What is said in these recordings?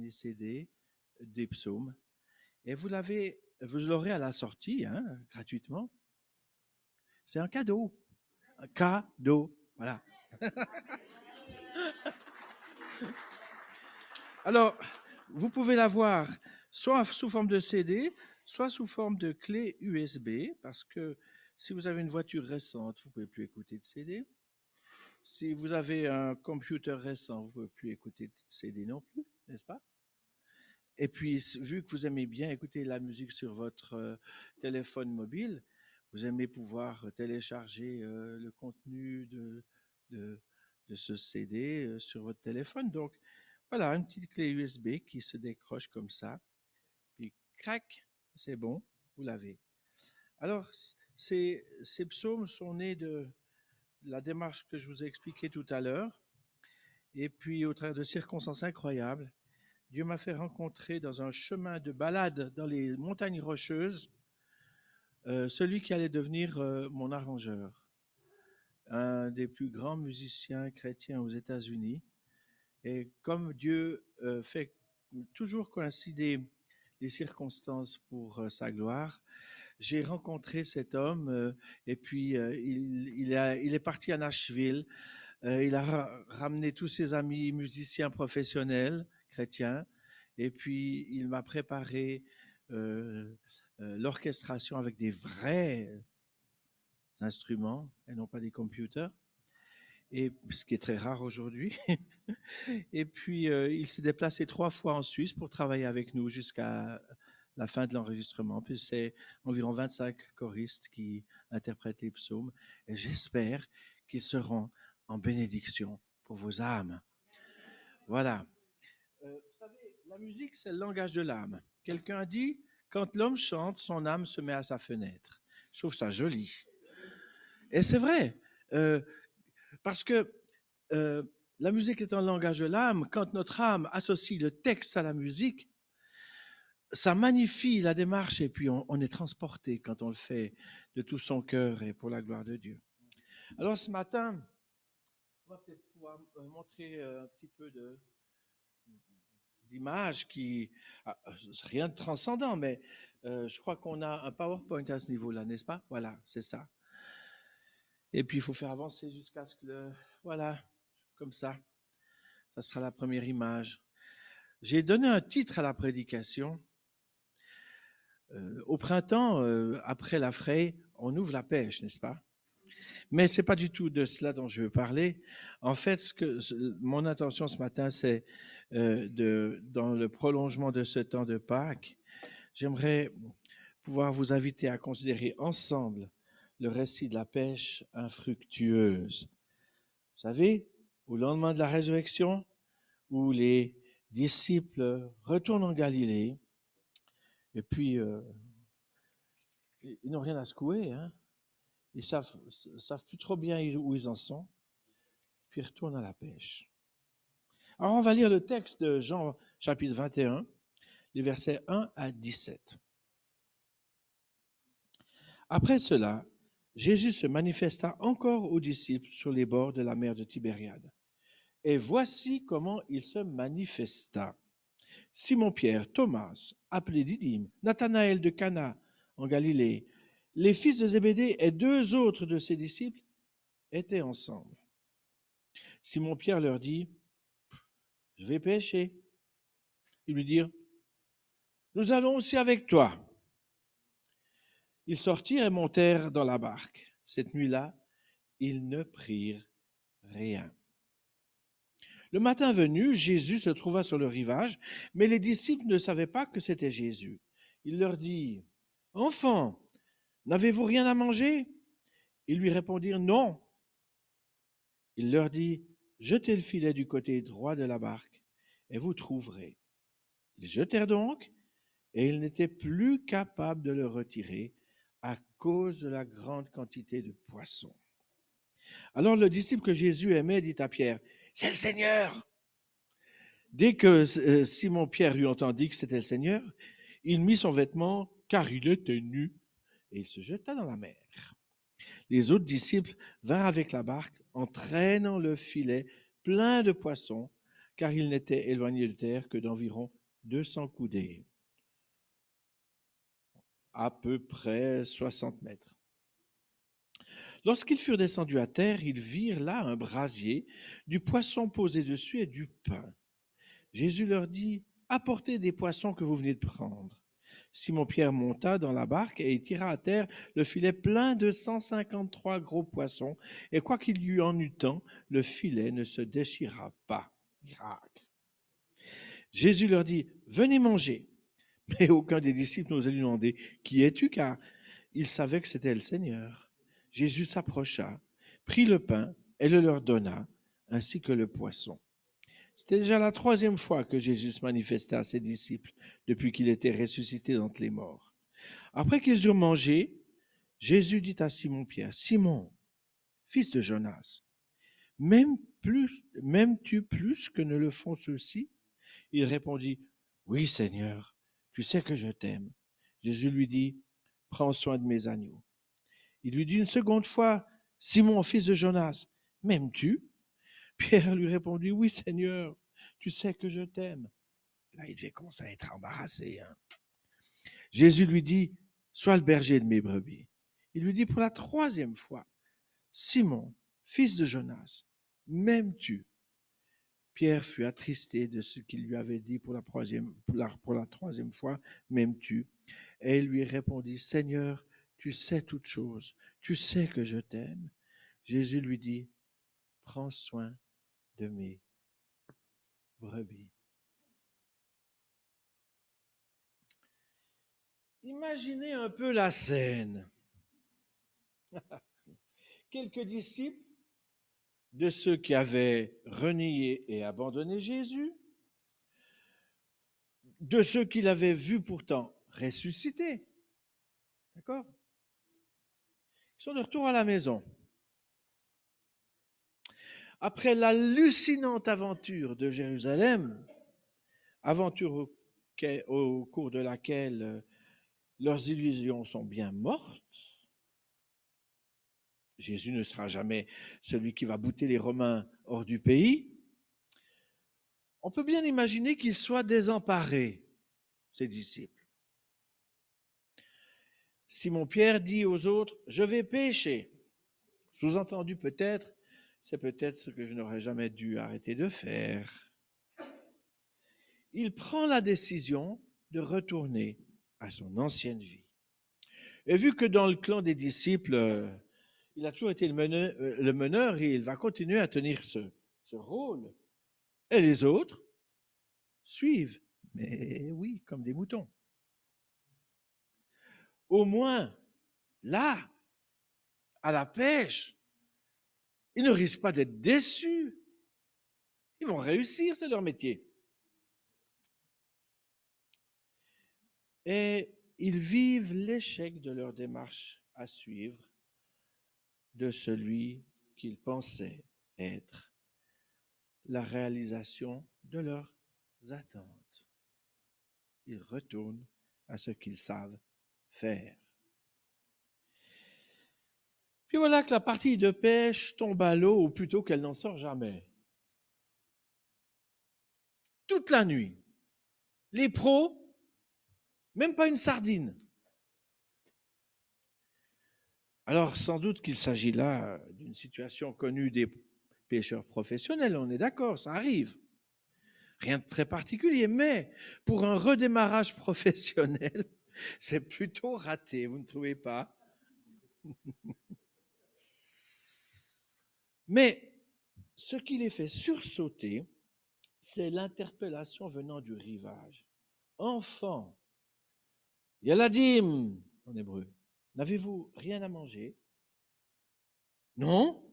dernier CD des psaumes. Et vous l'aurez à la sortie, hein, gratuitement. C'est un cadeau. Un cadeau. Voilà. Alors, vous pouvez l'avoir soit sous forme de CD, soit sous forme de clé USB, parce que si vous avez une voiture récente, vous ne pouvez plus écouter de CD. Si vous avez un computer récent, vous ne pouvez plus écouter de CD non plus, n'est-ce pas? Et puis, vu que vous aimez bien écouter la musique sur votre téléphone mobile, vous aimez pouvoir télécharger le contenu de, de ce CD sur votre téléphone. Donc, voilà, une petite clé USB qui se décroche comme ça. Puis, crac, c'est bon, vous l'avez. Alors, ces psaumes sont nés de la démarche que je vous ai expliquée tout à l'heure. Et puis, au travers de circonstances incroyables, Dieu m'a fait rencontrer dans un chemin de balade dans les montagnes rocheuses celui qui allait devenir mon arrangeur, un des plus grands musiciens chrétiens aux États-Unis. Et comme Dieu fait toujours coïncider les circonstances pour sa gloire, j'ai rencontré cet homme et puis il est parti à Nashville. Il a ramené tous ses amis musiciens professionnels chrétiens et puis il m'a préparé l'orchestration avec des vrais instruments et non pas des computers, et ce qui est très rare aujourd'hui. Et puis il s'est déplacé 3 fois en Suisse pour travailler avec nous jusqu'à la fin de l'enregistrement. Puis c'est environ 25 choristes qui interprètent les psaumes et j'espère qu'ils seront en bénédiction pour vos âmes. Voilà. Vous savez, la musique, c'est le langage de l'âme. Quelqu'un a dit, quand l'homme chante, son âme se met à sa fenêtre. Je trouve ça joli. Et c'est vrai, parce que la musique est un langage de l'âme. Quand notre âme associe le texte à la musique, ça magnifie la démarche et puis on est transporté quand on le fait de tout son cœur et pour la gloire de Dieu. Alors ce matin, on va peut-être pouvoir montrer un petit peu d'images qui... c'est rien de transcendant, mais je crois qu'on a un PowerPoint à ce niveau-là, n'est-ce pas? Voilà, c'est ça. Et puis il faut faire avancer jusqu'à ce que voilà, comme ça. Ça sera la première image. J'ai donné un titre à la prédication. Au printemps, après la fraie, on ouvre la pêche, n'est-ce pas? Mais ce n'est pas du tout de cela dont je veux parler. En fait, mon intention ce matin, c'est dans le prolongement de ce temps de Pâques, j'aimerais pouvoir vous inviter à considérer ensemble le récit de la pêche infructueuse. Vous savez, au lendemain de la résurrection, où les disciples retournent en Galilée, et puis ils n'ont rien à secouer, hein? Ils savent plus trop bien où ils en sont, puis ils retournent à la pêche. Alors on va lire le texte de Jean chapitre 21, les versets 1 à 17. Après cela, Jésus se manifesta encore aux disciples sur les bords de la mer de Tibériade. Et voici comment il se manifesta. Simon-Pierre, Thomas, appelé Didyme, Nathanaël de Cana en Galilée, les fils de Zébédée et 2 autres de ses disciples étaient ensemble. Simon-Pierre leur dit, « Je vais pêcher. » Ils lui dirent, « Nous allons aussi avec toi. » Ils sortirent et montèrent dans la barque. Cette nuit-là, ils ne prirent rien. Le matin venu, Jésus se trouva sur le rivage, mais les disciples ne savaient pas que c'était Jésus. Il leur dit, « Enfants, n'avez-vous rien à manger ?» Ils lui répondirent, « Non. » Il leur dit, « Jetez le filet du côté droit de la barque, et vous trouverez. » Ils jetèrent donc, et ils n'étaient plus capables de le retirer à cause de la grande quantité de poissons. Alors le disciple que Jésus aimait dit à Pierre, « C'est le Seigneur !» Dès que Simon-Pierre lui entendit que c'était le Seigneur, il mit son vêtement, car il était nu, et il se jeta dans la mer. Les autres disciples vinrent avec la barque, entraînant le filet plein de poissons, car il n'était éloigné de terre que d'environ 200 coudées, à peu près 60 mètres. Lorsqu'ils furent descendus à terre, ils virent là un brasier, du poisson posé dessus et du pain. Jésus leur dit, apportez des poissons que vous venez de prendre. Simon-Pierre monta dans la barque et il tira à terre le filet plein de 153 gros poissons, et quoiqu'il y en eût tant, le filet ne se déchira pas. Miracle. Jésus leur dit, venez manger. Mais aucun des disciples n'osait lui demander, qui es-tu? Car il savait que c'était le Seigneur. Jésus s'approcha, prit le pain et le leur donna, ainsi que le poisson. C'était déjà la troisième fois que Jésus se manifestait à ses disciples depuis qu'il était ressuscité d'entre les morts. Après qu'ils eurent mangé, Jésus dit à Simon-Pierre, Simon, fils de Jonas, m'aimes-tu plus que ne le font ceux-ci? Il répondit, oui Seigneur, tu sais que je t'aime. Jésus lui dit, prends soin de mes agneaux. Il lui dit une seconde fois, Simon, fils de Jonas, m'aimes-tu? Pierre lui répondit, oui Seigneur, tu sais que je t'aime. Là, il devait commencer à être embarrassé. Jésus lui dit, sois le berger de mes brebis. Il lui dit pour la troisième fois, Simon, fils de Jonas, m'aimes-tu? Pierre fut attristé de ce qu'il lui avait dit pour la troisième fois, m'aimes-tu? Et il lui répondit, Seigneur, tu sais toutes choses, tu sais que je t'aime. Jésus lui dit, prends soin de mes brebis. Imaginez un peu la scène. Quelques disciples de ceux qui avaient renié et abandonné Jésus, de ceux qui l'avaient vu pourtant ressuscité. D'accord? Ils sont de retour à la maison. Après l'hallucinante aventure de Jérusalem, aventure au cours de laquelle leurs illusions sont bien mortes, Jésus ne sera jamais celui qui va bouter les Romains hors du pays. On peut bien imaginer qu'ils soient désemparés, ses disciples. Simon-Pierre dit aux autres, je vais pêcher. Sous-entendu peut-être, c'est peut-être ce que je n'aurais jamais dû arrêter de faire. Il prend la décision de retourner à son ancienne vie. Et vu que dans le clan des disciples, il a toujours été le meneur et il va continuer à tenir ce rôle. Et les autres suivent, mais oui, comme des moutons. Au moins, là, à la pêche, ils ne risquent pas d'être déçus. Ils vont réussir, c'est leur métier. Et ils vivent l'échec de leur démarche à suivre de celui qu'ils pensaient être la réalisation de leurs attentes. Ils retournent à ce qu'ils savent faire. Puis voilà que la partie de pêche tombe à l'eau, ou plutôt qu'elle n'en sort jamais. Toute la nuit. Les pros, même pas une sardine. Alors, sans doute qu'il s'agit là d'une situation connue des pêcheurs professionnels, on est d'accord, ça arrive. Rien de très particulier, mais pour un redémarrage professionnel, c'est plutôt raté, vous ne trouvez pas? Mais ce qui les fait sursauter, c'est l'interpellation venant du rivage. Enfants, Yaladim en hébreu, n'avez-vous rien à manger? Non?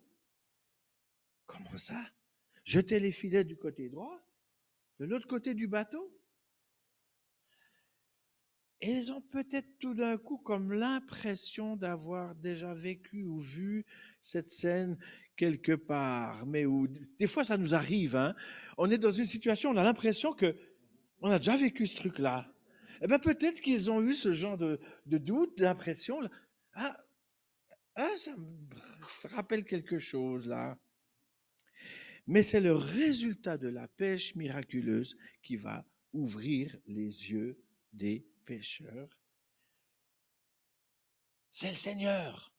Comment ça? Jetez les filets du côté droit, de l'autre côté du bateau? Et ils ont peut-être tout d'un coup comme l'impression d'avoir déjà vécu ou vu cette scène quelque part, mais où des fois ça nous arrive, hein? On est dans une situation, on a l'impression que on a déjà vécu ce truc-là. Eh bien peut-être qu'ils ont eu ce genre de doute, d'impression. Ah, ça me rappelle quelque chose là. mais c'est le résultat de la pêche miraculeuse qui va ouvrir les yeux des pêcheurs. C'est le Seigneur.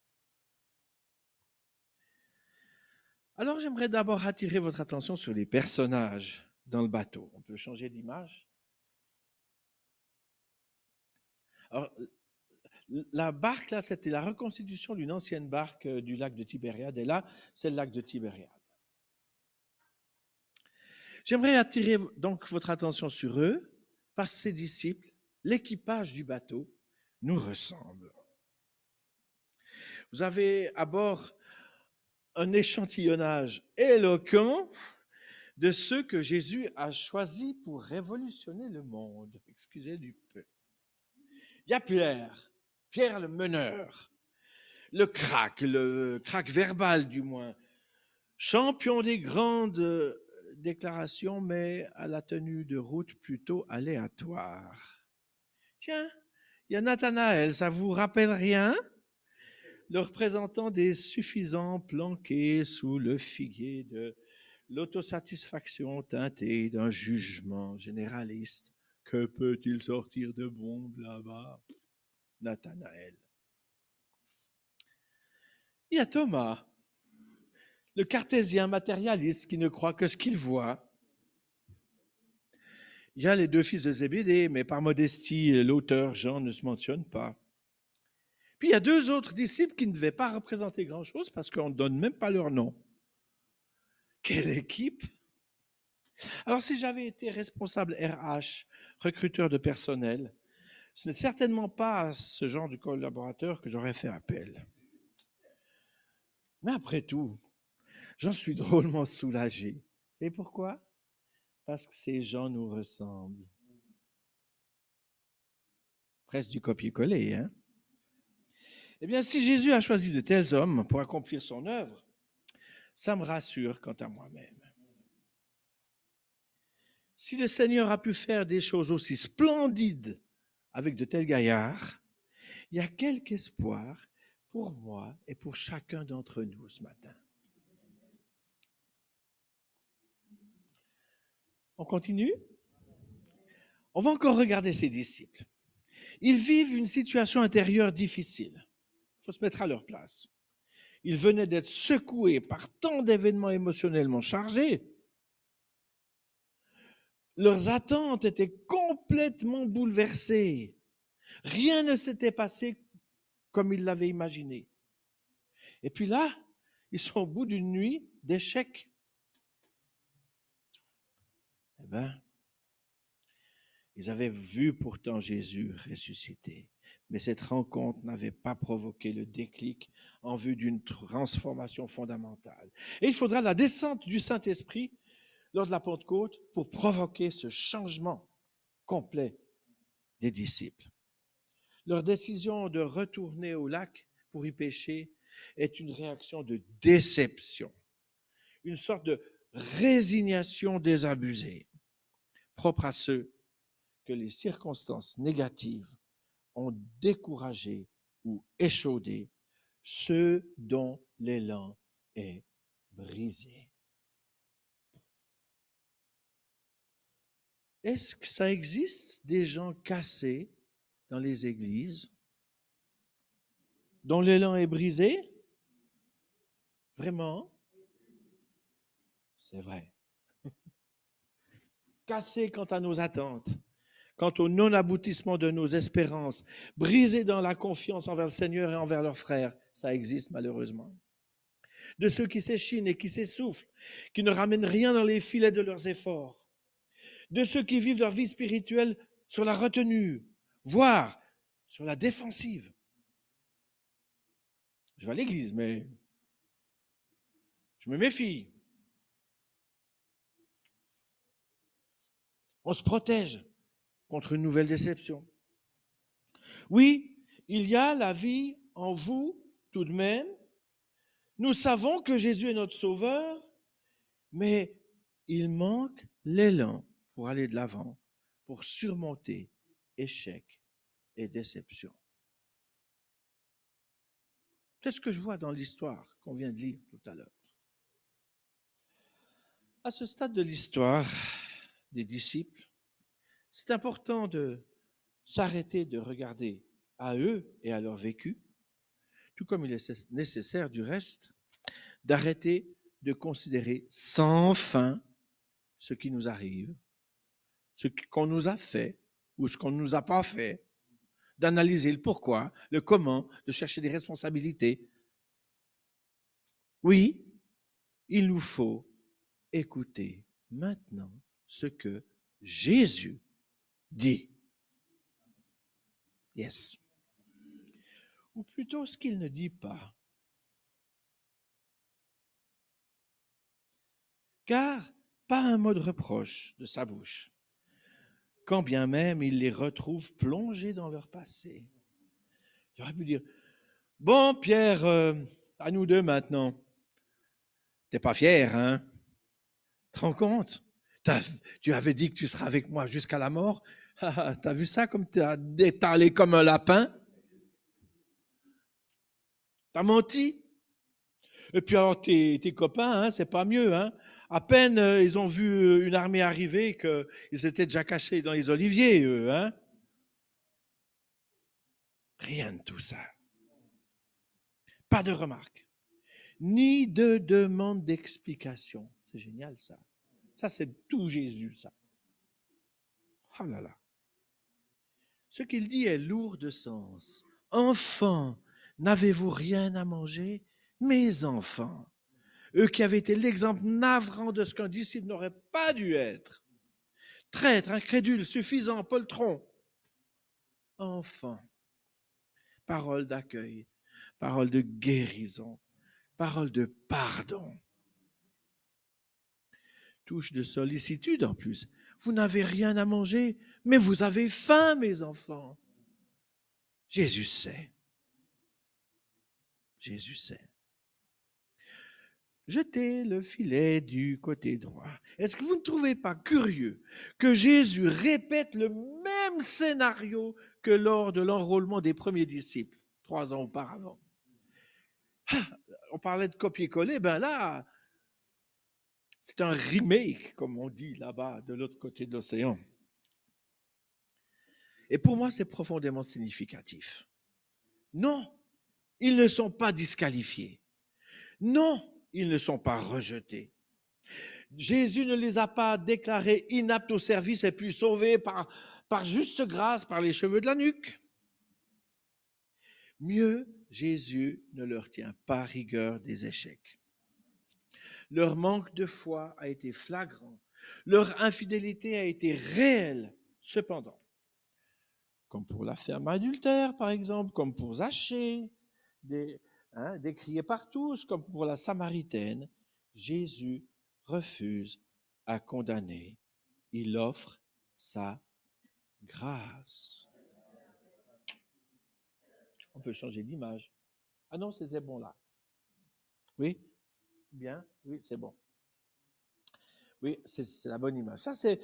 Alors j'aimerais d'abord attirer votre attention sur les personnages dans le bateau. On peut changer d'image. Alors, la barque, là, c'était la reconstitution d'une ancienne barque du lac de Tibériade. Et là, c'est le lac de Tibériade. J'aimerais attirer donc votre attention sur eux, parce que ces disciples, l'équipage du bateau, nous ressemble. Vous avez à bord un échantillonnage éloquent de ceux que Jésus a choisis pour révolutionner le monde. Excusez du peu. Il y a Pierre le meneur, le crack verbal du moins, champion des grandes déclarations, mais à la tenue de route plutôt aléatoire. Tiens, il y a Nathanaël, ça vous rappelle rien? Le représentant des suffisants planqués sous le figuier de l'autosatisfaction teintée d'un jugement généraliste. Que peut-il sortir de bon là-bas? Nathanaël. Il y a Thomas, le cartésien matérialiste qui ne croit que ce qu'il voit. Il y a les deux fils de Zébédée, mais par modestie, l'auteur Jean ne se mentionne pas. Puis il y a deux autres disciples qui ne devaient pas représenter grand-chose parce qu'on ne donne même pas leur nom. Quelle équipe! Alors si j'avais été responsable RH, recruteur de personnel, ce n'est certainement pas à ce genre de collaborateur que j'aurais fait appel. Mais après tout, j'en suis drôlement soulagé. Vous savez pourquoi? Parce que ces gens nous ressemblent. Presque du copier-coller, hein? Eh bien, si Jésus a choisi de tels hommes pour accomplir son œuvre, ça me rassure quant à moi-même. Si le Seigneur a pu faire des choses aussi splendides avec de tels gaillards, il y a quelque espoir pour moi et pour chacun d'entre nous ce matin. On continue? On va encore regarder ces disciples. Ils vivent une situation intérieure difficile. Il faut se mettre à leur place. Ils venaient d'être secoués par tant d'événements émotionnellement chargés. Leurs attentes étaient complètement bouleversées. Rien ne s'était passé comme ils l'avaient imaginé. Et puis là, ils sont au bout d'une nuit d'échecs. Eh bien, ils avaient vu pourtant Jésus ressuscité. Mais cette rencontre n'avait pas provoqué le déclic en vue d'une transformation fondamentale. Et il faudra la descente du Saint-Esprit lors de la Pentecôte pour provoquer ce changement complet des disciples. Leur décision de retourner au lac pour y pêcher est une réaction de déception, une sorte de résignation désabusée, propre à ceux que les circonstances négatives ont découragé ou échaudé, ceux dont l'élan est brisé. Est-ce que ça existe des gens cassés dans les églises dont l'élan est brisé? Vraiment? C'est vrai. Cassés quant à nos attentes, quant au non-aboutissement de nos espérances, brisés dans la confiance envers le Seigneur et envers leurs frères, ça existe malheureusement. De ceux qui s'échinent et qui s'essoufflent, qui ne ramènent rien dans les filets de leurs efforts. De ceux qui vivent leur vie spirituelle sur la retenue, voire sur la défensive. Je vais à l'église, mais je me méfie. On se protège contre une nouvelle déception. Oui, il y a la vie en vous tout de même. Nous savons que Jésus est notre sauveur, mais il manque l'élan pour aller de l'avant, pour surmonter échecs et déceptions. C'est ce que je vois dans l'histoire qu'on vient de lire tout à l'heure. À ce stade de l'histoire des disciples, c'est important de s'arrêter de regarder à eux et à leur vécu, tout comme il est nécessaire du reste d'arrêter de considérer sans fin ce qui nous arrive, ce qu'on nous a fait ou ce qu'on ne nous a pas fait, d'analyser le pourquoi, le comment, de chercher des responsabilités. Oui, il nous faut écouter maintenant ce que Jésus dit. Yes. Ou plutôt ce qu'il ne dit pas. Car pas un mot de reproche de sa bouche, quand bien même il les retrouve plongés dans leur passé. Il aurait pu dire, bon Pierre, à nous deux maintenant. T'es pas fier, hein? Te rends compte? Tu avais dit que tu seras avec moi jusqu'à la mort. T'as vu ça comme t'as détalé comme un lapin? T'as menti? Et puis alors tes copains, hein, c'est pas mieux, hein? À peine ils ont vu une armée arriver qu'ils étaient déjà cachés dans les oliviers, eux, hein? Rien de tout ça. Pas de remarques, ni de demande d'explication. C'est génial ça. Ça, c'est tout Jésus, ça. Oh là là. Ce qu'il dit est lourd de sens. Enfants, n'avez-vous rien à manger? Mes enfants, eux qui avaient été l'exemple navrant de ce qu'un disciple n'aurait pas dû être. Traître, incrédule, suffisant, poltron. Enfants, parole d'accueil, parole de guérison, parole de pardon. Touche de sollicitude en plus. Vous n'avez rien à manger, mais vous avez faim, mes enfants. Jésus sait. Jésus sait. Jetez le filet du côté droit. Est-ce que vous ne trouvez pas curieux que Jésus répète le même scénario que lors de l'enrôlement des premiers disciples, 3 ans auparavant? On parlait de copier-coller, ben là, c'est un remake, comme on dit là-bas, de l'autre côté de l'océan. Et pour moi, c'est profondément significatif. Non, ils ne sont pas disqualifiés. Non, ils ne sont pas rejetés. Jésus ne les a pas déclarés inaptes au service et puis sauvés par juste grâce, par les cheveux de la nuque. Mieux, Jésus ne leur tient pas rigueur des échecs. Leur manque de foi a été flagrant. Leur infidélité a été réelle. Cependant, comme pour la femme adultère, par exemple, comme pour Zachée, décrié par tous, comme pour la Samaritaine, Jésus refuse à condamner. Il offre sa grâce. On peut changer d'image. Ah non, c'était bon là. Oui? Bien? Oui, c'est bon. Oui, c'est la bonne image. Ça, c'est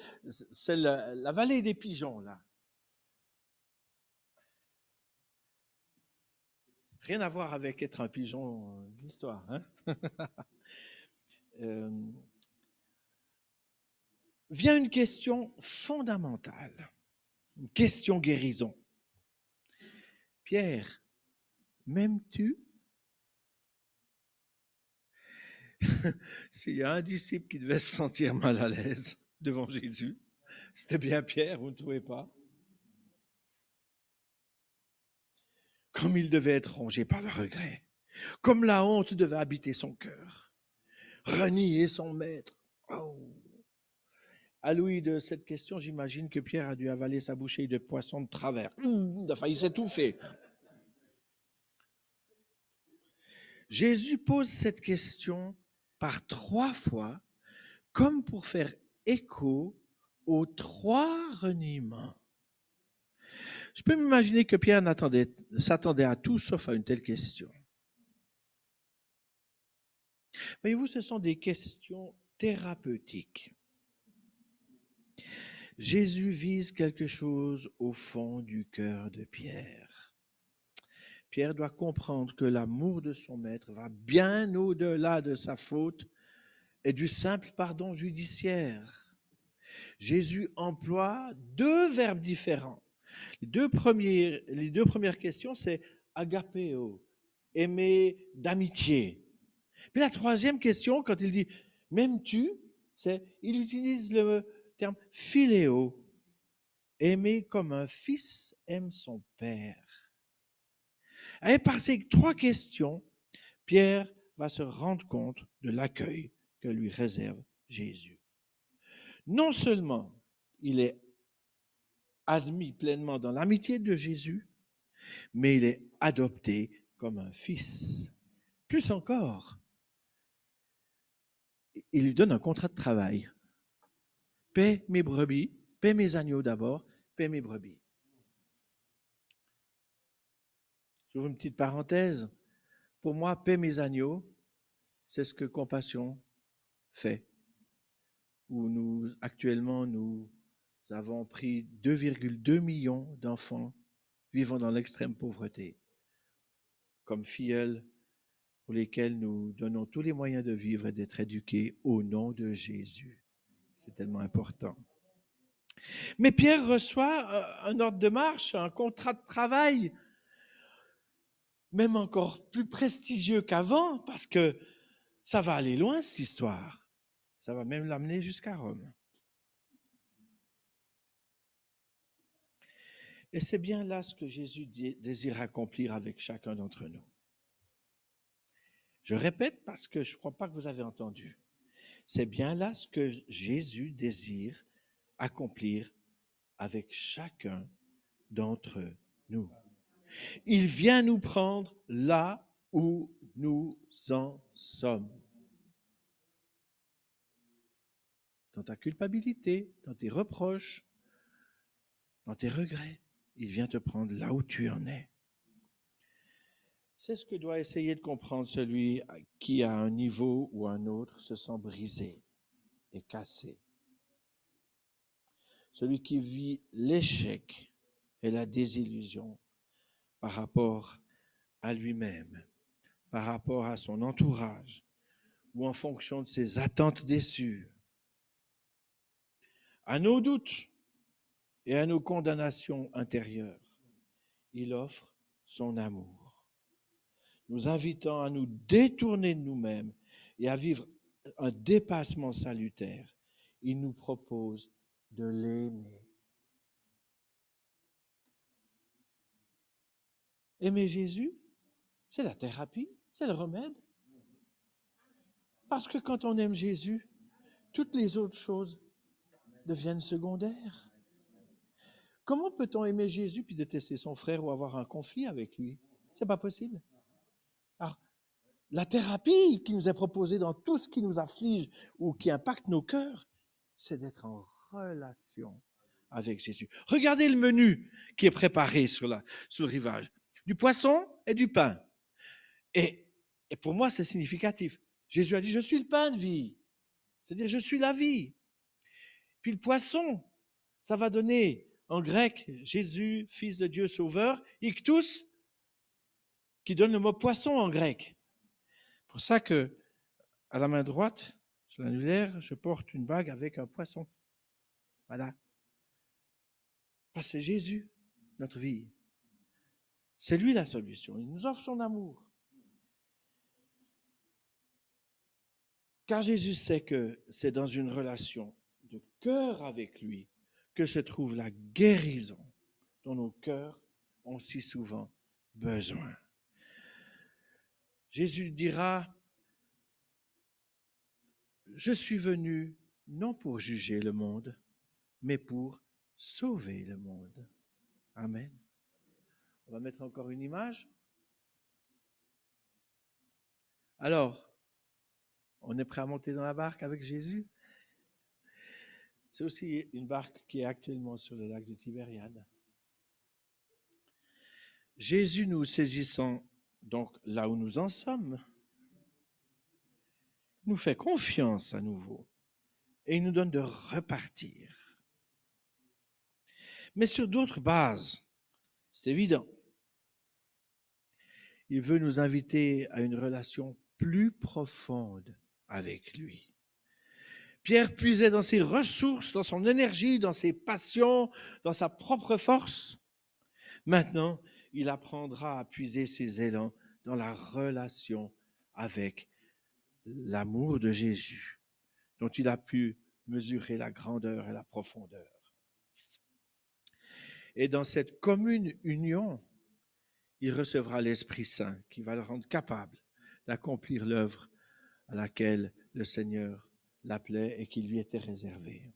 la vallée des pigeons, là. Rien à voir avec être un pigeon de l'histoire. Hein? Vient une question fondamentale, une question guérison. Pierre, m'aimes-tu? S'il y a un disciple qui devait se sentir mal à l'aise devant Jésus, c'était bien Pierre, vous ne trouvez pas? Comme il devait être rongé par le regret, comme la honte devait habiter son cœur, renier son maître. Oh. À l'ouïe de cette question, j'imagine que Pierre a dû avaler sa bouchée de poisson de travers. Il a failli s'étouffer. Jésus pose cette question par 3 fois, comme pour faire écho aux 3 reniements. Je peux m'imaginer que Pierre s'attendait à tout sauf à une telle question. Voyez-vous, ce sont des questions thérapeutiques. Jésus vise quelque chose au fond du cœur de Pierre. Pierre doit comprendre que l'amour de son maître va bien au-delà de sa faute, et du simple pardon judiciaire. Jésus emploie deux verbes différents. Les deux premières questions, c'est agapeo, aimer d'amitié. Puis la troisième question, quand il dit m'aimes-tu, il utilise le terme philéo, aimer comme un fils aime son père. Et par ces trois questions, Pierre va se rendre compte de l'accueil que lui réserve Jésus. Non seulement il est admis pleinement dans l'amitié de Jésus, mais il est adopté comme un fils. Plus encore, il lui donne un contrat de travail. Paie mes brebis, paie mes agneaux d'abord, paie mes brebis. J'ouvre une petite parenthèse. Pour moi, paie mes agneaux, c'est ce que Compassion fait. Où actuellement, nous avons pris 2,2 millions d'enfants vivant dans l'extrême pauvreté, comme filleuls pour lesquels nous donnons tous les moyens de vivre et d'être éduqués au nom de Jésus. C'est tellement important. Mais Pierre reçoit un ordre de marche, un contrat de travail, même encore plus prestigieux qu'avant, parce que ça va aller loin, cette histoire. Ça va même l'amener jusqu'à Rome. Et c'est bien là ce que Jésus désire accomplir avec chacun d'entre nous. Je répète parce que je ne crois pas que vous avez entendu. C'est bien là ce que Jésus désire accomplir avec chacun d'entre nous. Il vient nous prendre là où nous en sommes. Dans ta culpabilité, dans tes reproches, dans tes regrets, il vient te prendre là où tu en es. C'est ce que doit essayer de comprendre celui qui, à un niveau ou un autre, se sent brisé et cassé. Celui qui vit l'échec et la désillusion par rapport à lui-même, par rapport à son entourage, ou en fonction de ses attentes déçues, à nos doutes et à nos condamnations intérieures. Il offre son amour, nous invitant à nous détourner de nous-mêmes et à vivre un dépassement salutaire. Il nous propose de l'aimer. Aimer Jésus, c'est la thérapie, c'est le remède. Parce que quand on aime Jésus, toutes les autres choses deviennent secondaires. Comment peut-on aimer Jésus puis détester son frère ou avoir un conflit avec lui? C'est pas possible. Alors, la thérapie qui nous est proposée dans tout ce qui nous afflige ou qui impacte nos cœurs, c'est d'être en relation avec Jésus. Regardez le menu qui est préparé sur le rivage. Du poisson et du pain. Et pour moi, c'est significatif. Jésus a dit, je suis le pain de vie. C'est-à-dire, je suis la vie. Puis le poisson, ça va donner en grec, Jésus, fils de Dieu sauveur, iktus, qui donne le mot poisson en grec. C'est pour ça que, à la main droite, sur l'annulaire, je porte une bague avec un poisson. Voilà. Parce que c'est Jésus, notre vie. C'est lui la solution. Il nous offre son amour. Car Jésus sait que c'est dans une relation de cœur avec lui que se trouve la guérison dont nos cœurs ont si souvent besoin. Jésus dira, je suis venu non pour juger le monde, mais pour sauver le monde. Amen. On va mettre encore une image. Alors, on est prêt à monter dans la barque avec Jésus? C'est aussi une barque qui est actuellement sur le lac de Tibériade. Jésus, nous saisissant donc là où nous en sommes, nous fait confiance à nouveau et il nous donne de repartir. Mais sur d'autres bases, c'est évident. Il veut nous inviter à une relation plus profonde avec lui. Pierre puisait dans ses ressources, dans son énergie, dans ses passions, dans sa propre force. Maintenant, il apprendra à puiser ses élans dans la relation avec l'amour de Jésus, dont il a pu mesurer la grandeur et la profondeur. Et dans cette commune union, il recevra l'Esprit Saint qui va le rendre capable d'accomplir l'œuvre à laquelle le Seigneur l'appelait et qui lui était réservée.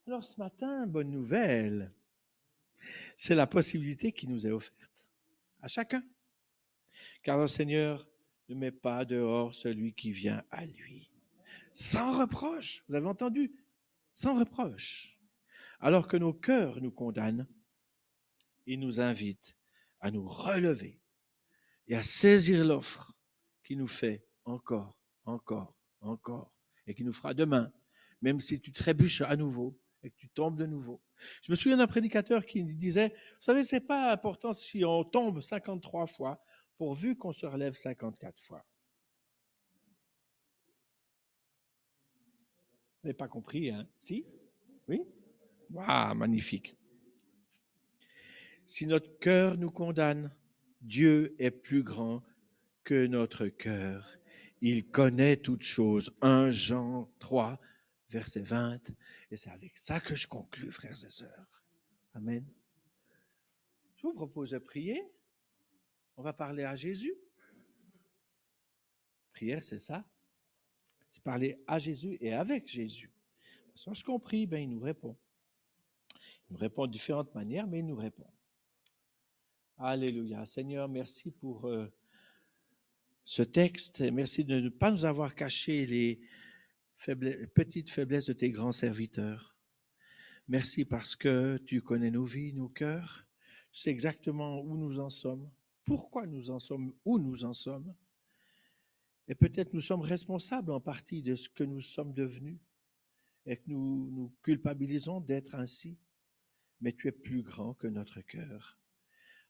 Alors ce matin, bonne nouvelle, c'est la possibilité qui nous est offerte à chacun. Car le Seigneur ne met pas dehors celui qui vient à lui. Sans reproche, vous avez entendu, sans reproche. Alors que nos cœurs nous condamnent, il nous invite à nous relever et à saisir l'offre qui nous fait encore, encore, encore, et qui nous fera demain, même si tu trébuches à nouveau et que tu tombes de nouveau. Je me souviens d'un prédicateur qui disait, vous savez, c'est pas important si on tombe 53 fois, pourvu qu'on se relève 54 fois. Vous n'avez pas compris, hein? Si? Oui? Waouh, magnifique. Si notre cœur nous condamne, Dieu est plus grand que notre cœur. Il connaît toutes choses. 1 Jean 3, verset 20. Et c'est avec ça que je conclus, frères et sœurs. Amen. Je vous propose de prier. On va parler à Jésus. Prière, c'est ça. C'est parler à Jésus et avec Jésus. Lorsqu'on prie, ben, il nous répond. Il nous répond de différentes manières, mais il nous répond. Alléluia. Seigneur, merci pour ce texte. Merci de ne pas nous avoir caché les petites faiblesses de tes grands serviteurs. Merci parce que tu connais nos vies, nos cœurs. Tu sais exactement où nous en sommes, pourquoi nous en sommes, où nous en sommes. Et peut-être nous sommes responsables en partie de ce que nous sommes devenus et que nous nous culpabilisons d'être ainsi. Mais tu es plus grand que notre cœur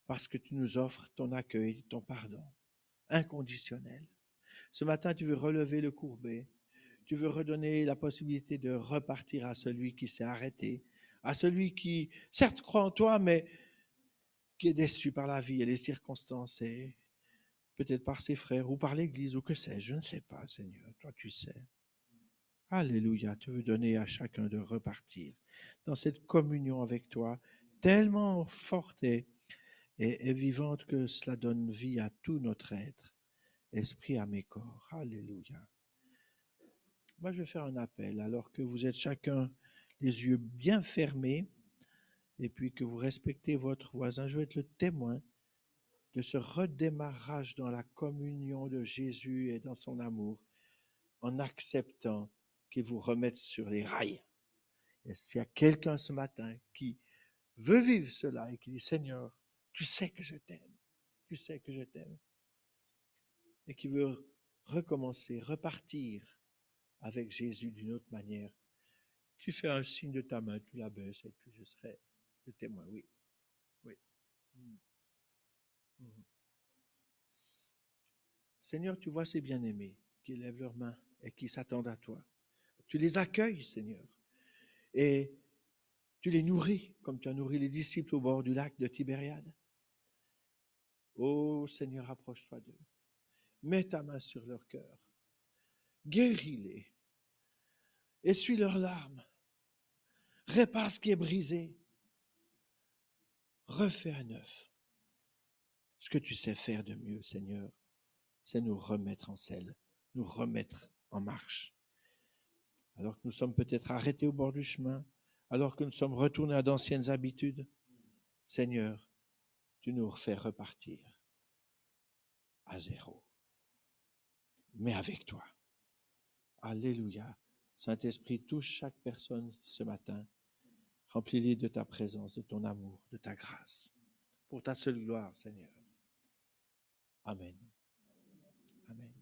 parce que tu nous offres ton accueil, ton pardon inconditionnel. Ce matin, tu veux relever le courbé. Tu veux redonner la possibilité de repartir à celui qui s'est arrêté, à celui qui, certes, croit en toi, mais qui est déçu par la vie et les circonstances, et peut-être par ses frères ou par l'Église, ou que sais-je, je ne sais pas, Seigneur, toi tu sais. Alléluia, tu veux donner à chacun de repartir dans cette communion avec toi, tellement forte et vivante que cela donne vie à tout notre être, esprit, âme et corps. Alléluia. Moi, je vais faire un appel, alors que vous êtes chacun les yeux bien fermés, et puis que vous respectez votre voisin, je vais être le témoin de ce redémarrage dans la communion de Jésus et dans son amour, en acceptant qu'il vous remette sur les rails. Et s'il y a quelqu'un ce matin qui veut vivre cela et qui dit, Seigneur, tu sais que je t'aime, tu sais que je t'aime, et qui veut recommencer, repartir avec Jésus d'une autre manière, tu fais un signe de ta main, tu la baisses, et puis je serai le témoin, oui. Oui. Seigneur, tu vois ces bien-aimés qui lèvent leurs mains et qui s'attendent à toi. Tu les accueilles, Seigneur, et tu les nourris comme tu as nourri les disciples au bord du lac de Tibériade. Ô Seigneur, approche-toi d'eux. Mets ta main sur leur cœur. Guéris-les. Essuie leurs larmes. Répare ce qui est brisé. Refais à neuf. Ce que tu sais faire de mieux, Seigneur, c'est nous remettre en selle, nous remettre en marche. Alors que nous sommes peut-être arrêtés au bord du chemin, alors que nous sommes retournés à d'anciennes habitudes, Seigneur, tu nous refais repartir à zéro, mais avec toi. Alléluia. Saint-Esprit, touche chaque personne ce matin. Remplis-les de ta présence, de ton amour, de ta grâce. Pour ta seule gloire, Seigneur. Amen. Amen.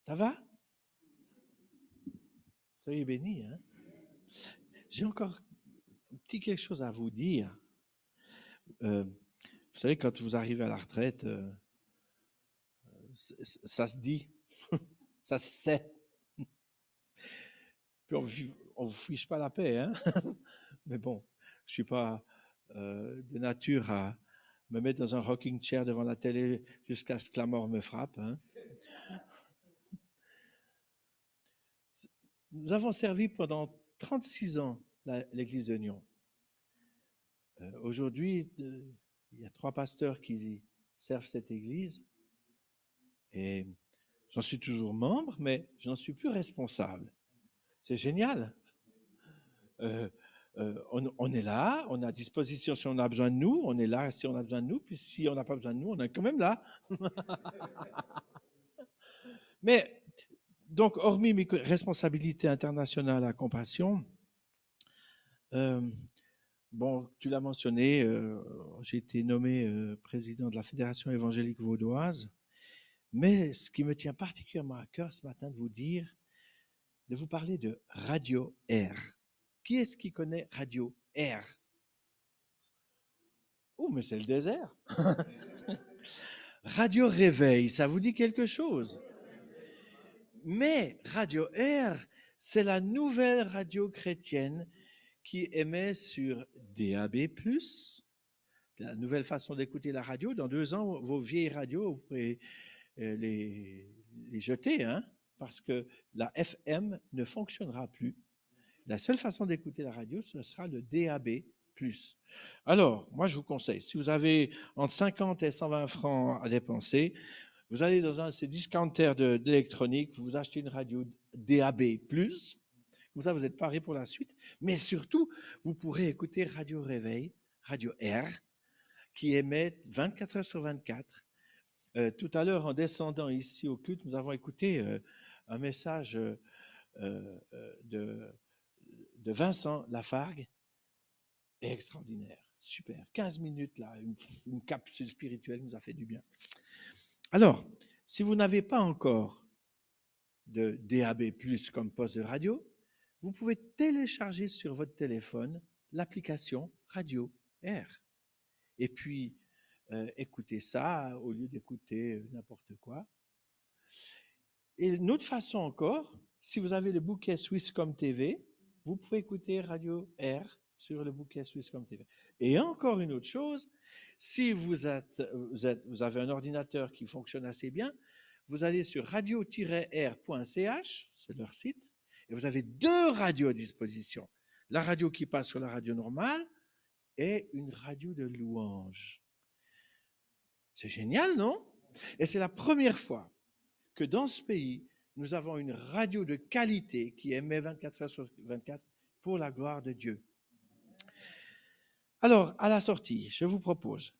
Ça va? Soyez bénis, hein? J'ai encore un petit quelque chose à vous dire. Vous savez, quand vous arrivez à la retraite, ça se dit, ça se sait. Puis on vous fiche pas la paix, hein. Mais bon, je suis pas de nature à me mettre dans un rocking chair devant la télé jusqu'à ce que la mort me frappe, hein. Nous avons servi pendant 36 ans l'église de Nyon. Aujourd'hui, il y a 3 pasteurs qui servent cette église et j'en suis toujours membre, mais je n'en suis plus responsable. C'est génial. On est là, on est à disposition si on a besoin de nous, on est là si on a besoin de nous, puis si on n'a pas besoin de nous, on est quand même là. Mais donc, hormis mes responsabilités internationales à Compassion, bon, tu l'as mentionné, j'ai été nommé président de la Fédération évangélique vaudoise, mais ce qui me tient particulièrement à cœur ce matin de vous parler de Radio Air. Qui est-ce qui connaît Radio Air? Oh, mais c'est le désert. Radio Réveil, ça vous dit quelque chose? Mais Radio Air, c'est la nouvelle radio chrétienne qui émet sur DAB+, la nouvelle façon d'écouter la radio. Dans 2 ans, vos vieilles radios, vous pourrez les jeter, hein, parce que la FM ne fonctionnera plus. La seule façon d'écouter la radio, ce sera le DAB+. Alors, moi, je vous conseille, si vous avez entre 50 et 120 francs à dépenser, vous allez dans un de ces discounters d'électronique, vous achetez une radio DAB+, comme ça vous êtes paré pour la suite, mais surtout, vous pourrez écouter Radio Réveil, Radio R, qui émet 24 heures sur 24. Tout à l'heure, en descendant ici au culte, nous avons écouté un message de Vincent Lafargue, extraordinaire, super. 15 minutes là, une capsule spirituelle nous a fait du bien. Alors, si vous n'avez pas encore de DAB+, comme poste de radio, vous pouvez télécharger sur votre téléphone l'application Radio Air. Et puis, écouter ça au lieu d'écouter n'importe quoi. Et une autre façon encore, si vous avez le bouquet Swisscom TV, vous pouvez écouter Radio Air sur le bouquet Swisscom TV. Et encore une autre chose, si vous avez un ordinateur qui fonctionne assez bien, vous allez sur radio-r.ch, c'est leur site, et vous avez 2 radios à disposition. La radio qui passe sur la radio normale et une radio de louange. C'est génial, non? Et c'est la première fois que dans ce pays, nous avons une radio de qualité qui émet 24 heures sur 24 pour la gloire de Dieu. Alors, à la sortie, je vous propose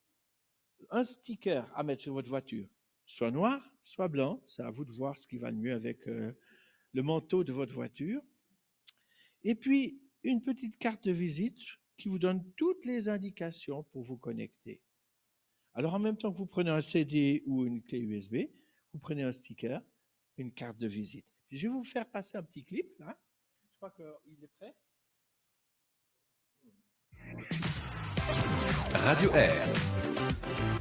un sticker à mettre sur votre voiture, soit noir, soit blanc, c'est à vous de voir ce qui va le mieux avec le manteau de votre voiture, et puis une petite carte de visite qui vous donne toutes les indications pour vous connecter. Alors, en même temps que vous prenez un CD ou une clé USB, vous prenez un sticker, une carte de visite. Je vais vous faire passer un petit clip, là. Je crois qu'il est prêt. Radio Air.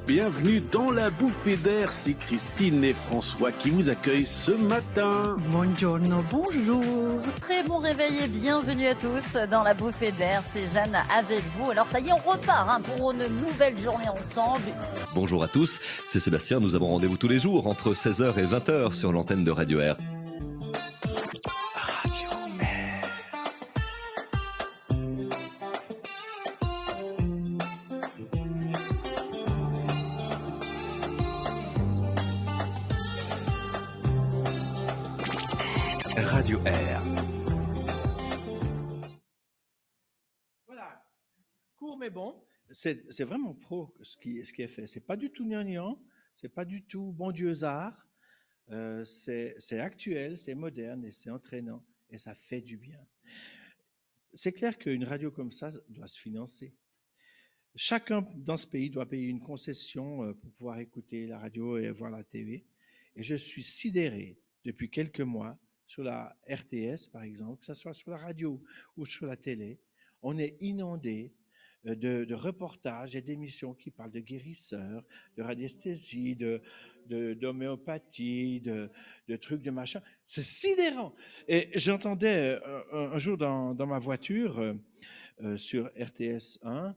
Bienvenue dans la bouffée d'air, c'est Christine et François qui vous accueillent ce matin. Buongiorno, bonjour. Très bon réveil et bienvenue à tous dans la bouffée d'air. C'est Jeanne avec vous. Alors ça y est, on repart pour une nouvelle journée ensemble. Bonjour à tous, c'est Sébastien. Nous avons rendez-vous tous les jours entre 16h et 20h sur l'antenne de Radio Air. Radio Air. Radio Air. Voilà, court mais bon. C'est vraiment pro ce qui est fait. C'est pas du tout gnangnan, c'est pas du tout bon Dieu-art. C'est actuel, c'est moderne et c'est entraînant et ça fait du bien. C'est clair qu'une radio comme ça doit se financer. Chacun dans ce pays doit payer une concession pour pouvoir écouter la radio et voir la TV. Et je suis sidéré depuis quelques mois sur la RTS, par exemple, que ce soit sur la radio ou sur la télé, on est inondé de reportages et d'émissions qui parlent de guérisseurs, de radiesthésie, d'homéopathie, de trucs de machin. C'est sidérant. Et j'entendais un jour dans ma voiture sur RTS 1,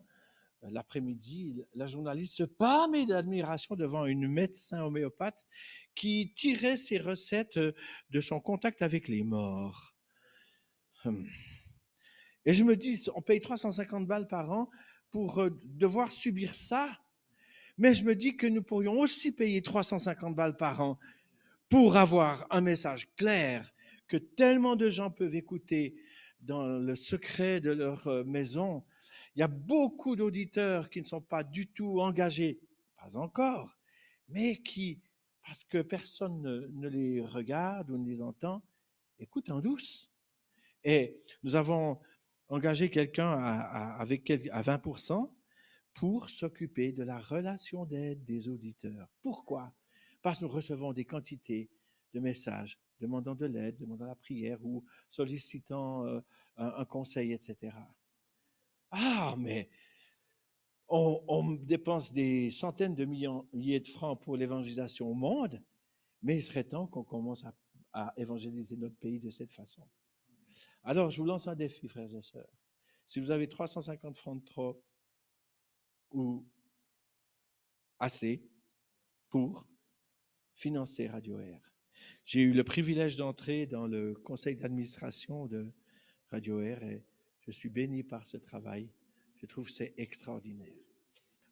l'après-midi, la journaliste se pâmait d'admiration devant une médecin homéopathe qui tirait ses recettes de son contact avec les morts. Et je me dis, on paye 350 balles par an pour devoir subir ça. Mais je me dis que nous pourrions aussi payer 350 balles par an pour avoir un message clair que tellement de gens peuvent écouter dans le secret de leur maison. Il y a beaucoup d'auditeurs qui ne sont pas du tout engagés, pas encore, mais qui, parce que personne ne les regarde ou ne les entend, écoutent en douce. Et nous avons engagé quelqu'un avec à 20% pour s'occuper de la relation d'aide des auditeurs. Pourquoi? Parce que nous recevons des quantités de messages demandant de l'aide, demandant la prière ou sollicitant un conseil, etc. Ah, mais on dépense des centaines de milliers de francs pour l'évangélisation au monde, mais il serait temps qu'on commence à évangéliser notre pays de cette façon. Alors, je vous lance un défi, frères et sœurs. Si vous avez 350 francs de trop ou assez pour financer Radio Air. J'ai eu le privilège d'entrer dans le conseil d'administration de Radio Air et je suis béni par ce travail. Je trouve que c'est extraordinaire.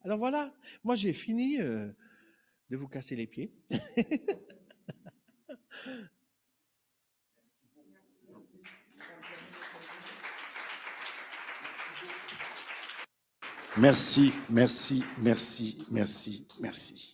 Alors voilà, moi j'ai fini de vous casser les pieds. Merci, merci, merci, merci, merci.